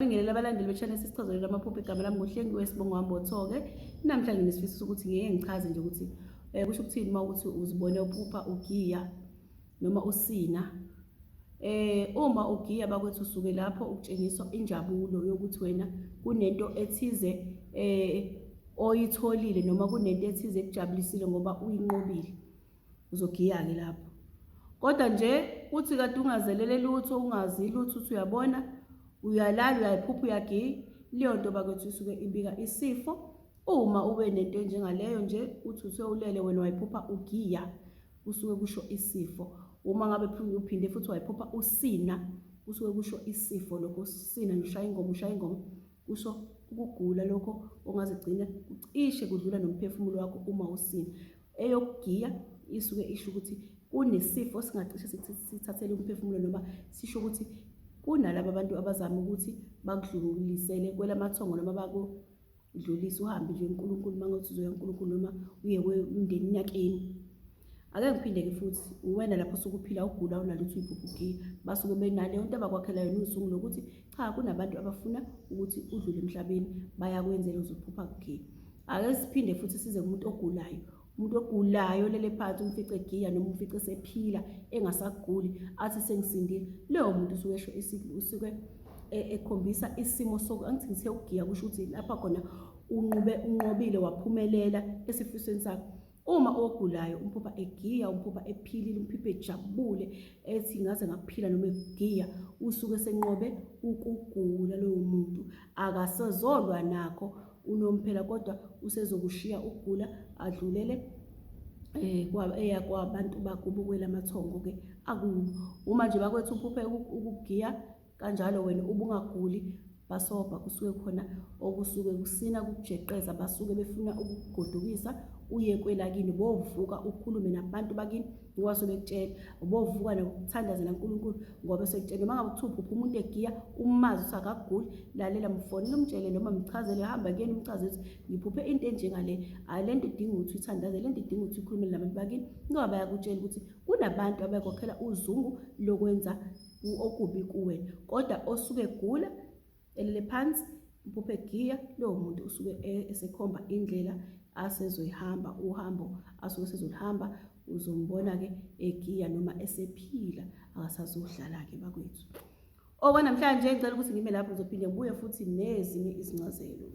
Bingelela abalandeli be-channel sisichazelo lamaphupho igama lami nguHlengiwe Sibongo Mboto-ke. Namhlanje ngisifisa ukuthi ngeke ngichaze nje ukuthi kusho ukuthini uma ukuthi uzibone uphupha ugiya noma usina. Uma ugiya bakwethu usuke lapho ukutshengiswa injabulo yokuthi wena kunento ethize oyitholile noma kunento ethize ekujabulisile ngoba uyinqobile. Uzogiya-ke lapho. Kodwa nje uthi kade ungazelele lutho, ungazi lutho uthi uyabona uyalala uyayiphupha uyagiya, leyo nto bakwethu isuke ibika isifo. Uma ube nento njengaleyo nje uthi usewulele wena wayiphupha ugiya, usuke kusho isifo. Uma ngabe uphinde futhi wayiphupha usina, usuke kusho isifo. Lokho usina ushaya ingoma kusho ukugula lokho ongazigcina kucishe kudlula nomphefumulo wakho uma usina. Eyokugiya isuke isho ukuthi kunesifo singacishe sithathele umphefumulo noma sisho ukuthi kunalabo abantu abazama ukuthi bakudlulisele kwelamathongo noma bakudlulise uhambe nje uNkulunkulu mangathi uzoya uNkulunkulu noma uye kwemndeni nyakeni. Ake ngiphinde-ke futhi uwena lapho sukuphila ugula unalutho uyiphupha ugiya, basuke benaleyo nto abakwakhela yona usuku lokuthi cha kunabantu abafuna ukuthi udlule emhlabeni bayakwenzela uzophupha ugiya. Ake siphinde futhi size kumuntu ogulayo. Umuntu ogulayo lele phansi umfice egiya noma umfice esephila engasaguli athi sengisindile, leyo muntu usuke esho usuke ekhombisa isimo angithi ngithe ugiya kusho ukuthi lapha khona unqobile waphumelela esifisweni sakho. Uma ogulayo umphupha egiya, umphupha ephilile, umphupha ejabule ethi ngaze ngaphila noma egiya, usuke senqobe ukugula loyo muntu. Akasezolwa nakho unomphela kodwa usezokushiya ukugula adlulele kwabantu bakubo kwelamathongo-ke akubo. Uma nje bakwethu uphuphe ukugiya kanjalo wena ubungaguli, basobha kusuke khona okusuke kusina kukujeqeza, basuke befuna ukugodukisa uye kwelakini bovuka ukhulume nabantu bakini ngoba sobekutshela, bovuka nokuthandazela uNkulunkulu ngoba sekutshela. Uma ngabe kuthi uphupha umuntu egiya umazi ukuthi akaguli, lalela mfonele umtshele noma mchazele, hamba kuyena umchazele ukuthi ngiphuphe into enjengale, le nto idinga ukuthi uyithandaze, le nto idinga ukuthi ukhulumele nabantu bakini ngoba bayakutshela ukuthi kunabantu abakhokhela uzungu lokwenza okubi kuwena. Kodwa osuke egula elele phansi uphupha egiya, lowo muntu usuke esekhomba indlela asezoyihamba, uhambo asuke esezolihamba. Uzombona-ke egiya noma esephila, akasazodlala-ke bakwethu. Okwanamhlanje ngicela ukuthi ngime lapho, ngizophinde ngibuye futhi nezinye izincazelo.